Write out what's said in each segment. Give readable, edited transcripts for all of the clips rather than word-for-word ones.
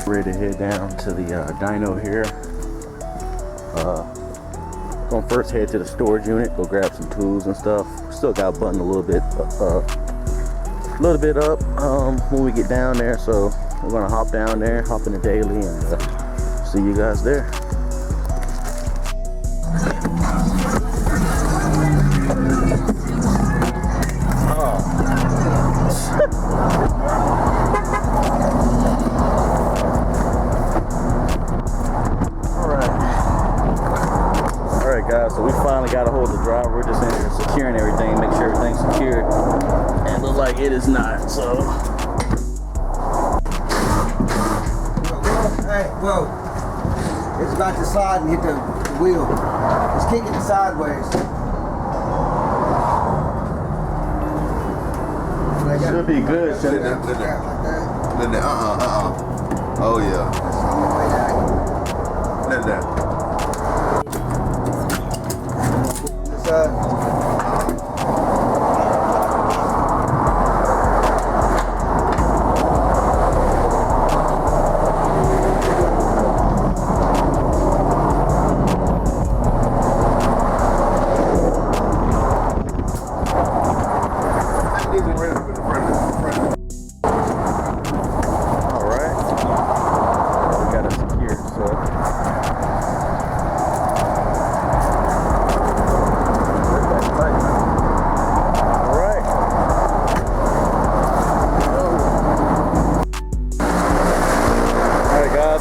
Ready to head down to the dyno here. Gonna first head to the storage unit, go grab some tools and stuff. Still got buttoned a little bit up when we get down there, so we're gonna hop down there, hop in the daily, and see you guys there. Guys, so we finally got a hold of the driver. We're just in here securing everything, make sure everything's secured, and it looks like it is not. So hey, whoa, it's about to slide and hit the wheel. It's kicking it sideways. Should be good. Should it? Oh yeah. That's the only way that Let that.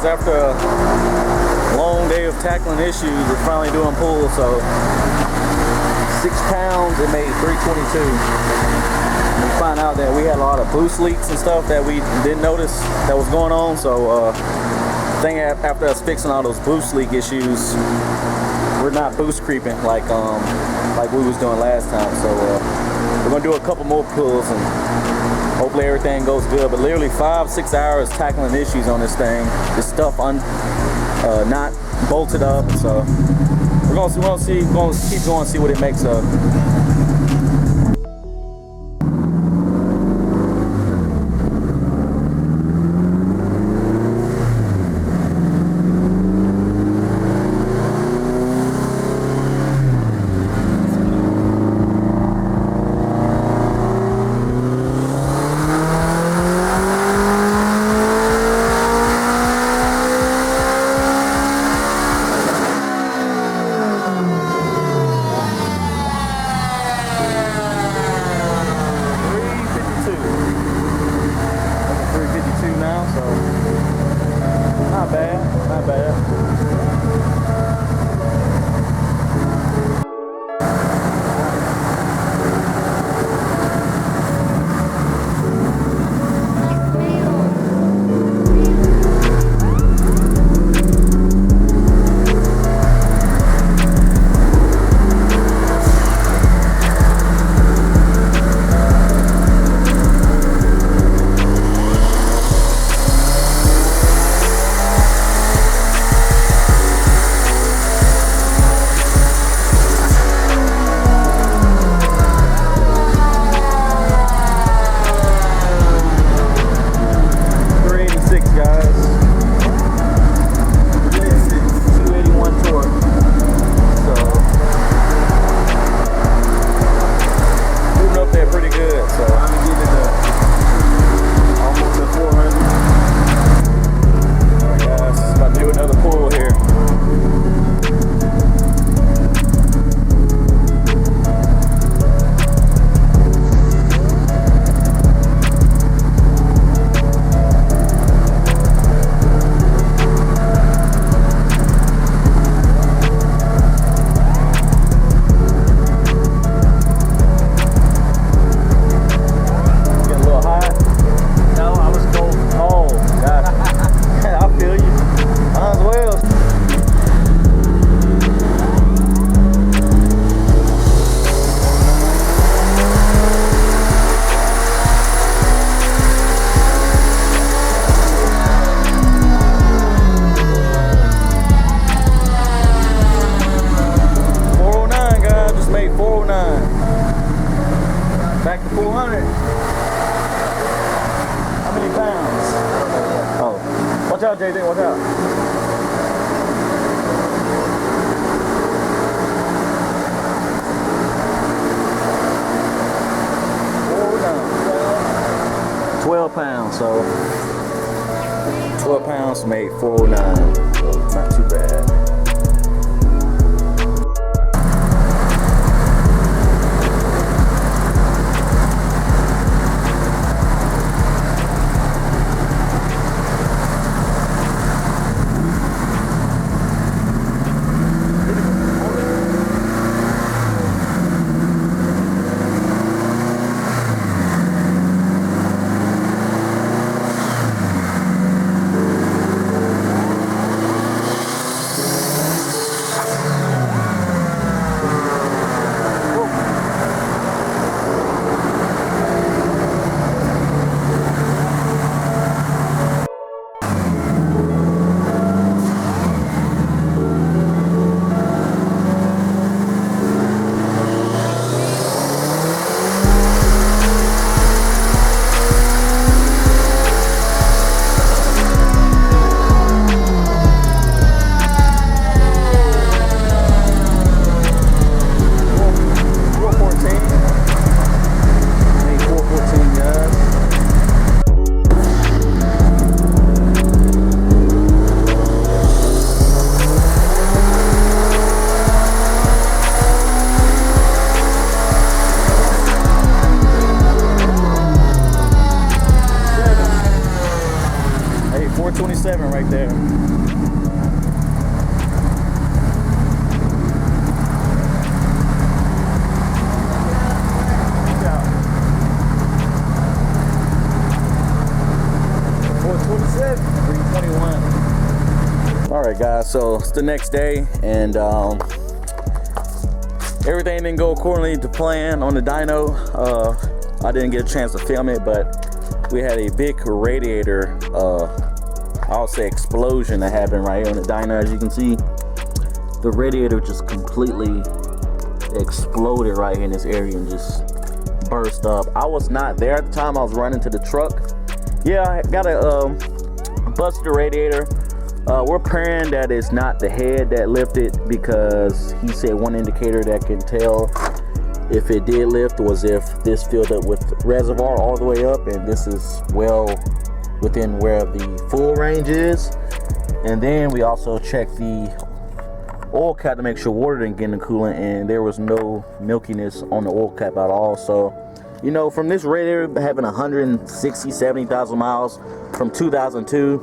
After a long day of tackling issues, we're finally doing pulls. So 6 pounds, it made 322. We find out that we had a lot of boost leaks and stuff that we didn't notice that was going on. So I think after us fixing all those boost leak issues, we're not boost creeping like we was doing last time. So we're gonna do a couple more pulls and hopefully everything goes good. But literally 5-6 hours tackling issues on this thing. This stuff not bolted up. So we're gonna keep going, see what it makes of. Not bad. Watch out, JJ, watch out. £12, so 12 pounds made $409, so not too bad. $427 right there. $427, $321. All right, guys. So it's the next day, and everything didn't go accordingly to plan on the dyno. I didn't get a chance to film it, but we had a big radiator, I'll say explosion that happened right here on the dyno. As you can see, the radiator just completely exploded right here in this area and just burst up. I was not there at the time. I was running to the truck. Yeah, I got a busted radiator. We're praying that it's not the head that lifted, because he said one indicator that can tell if it did lift was if this filled up with reservoir all the way up, and this is well within where the full range is. And then we also checked the oil cap to make sure water didn't get in the coolant, and there was no milkiness on the oil cap at all. So, you know, from this radiator having 170,000 miles from 2002,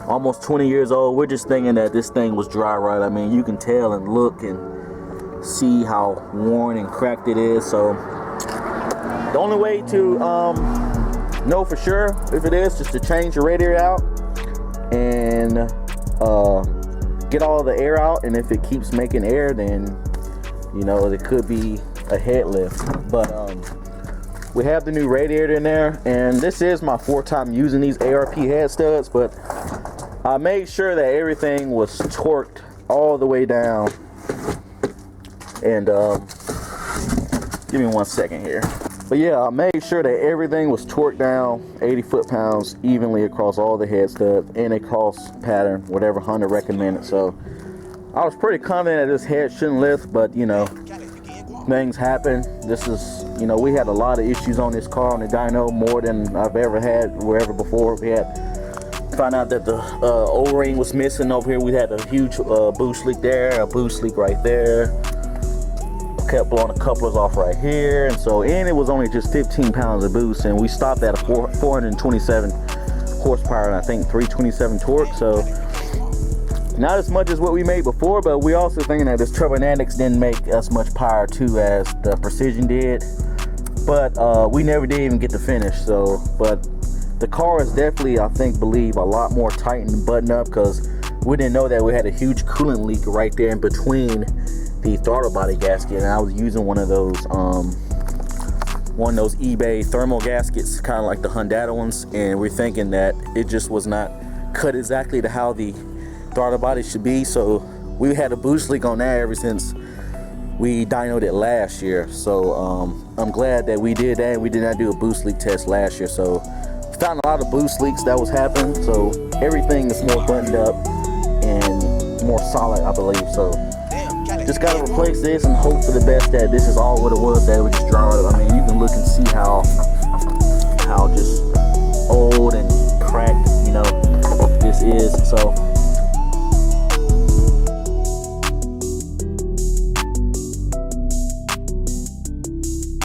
almost 20 years old, we're just thinking that this thing was dry rot. I mean, you can tell and look and see how worn and cracked it is. So the only way to know for sure if it is, just to change your radiator out and get all the air out. And if it keeps making air, then you know it could be a head lift. But we have the new radiator in there, and this is my fourth time using these ARP head studs, but I made sure that everything was torqued all the way down. And give me 1 second here. But yeah, I made sure that everything was torqued down 80 foot-pounds evenly across all the head studs and a cross pattern, whatever Honda recommended. So I was pretty confident that this head shouldn't lift, but you know, things happen. This is, you know, we had a lot of issues on this car on the dyno, more than I've ever had wherever before. We had found out that the O-ring was missing over here. We had a huge boost leak there, a boost leak right there. Kept blowing the couplers off right here, and so it was only just 15 pounds of boost, and we stopped at a 427 horsepower and I think 327 torque. So not as much as what we made before, but we also thinking that this Turbonetics didn't make as much power too as the Precision did, but we never did even get to finish. So but the car is definitely, I believe a lot more tight and buttoned up, because we didn't know that we had a huge coolant leak right there in between the throttle body gasket, and I was using one of those eBay thermal gaskets, kind of like the Hyundai ones, and we're thinking that it just was not cut exactly to how the throttle body should be. So we had a boost leak on that ever since we dynoed it last year. So I'm glad that we did that, and we did not do a boost leak test last year. So found a lot of boost leaks that was happening, so everything is more buttoned up and more solid, I believe. So just gotta replace this and hope for the best that this is all what it was, that it would just draw it up. I mean, you can look and see how just old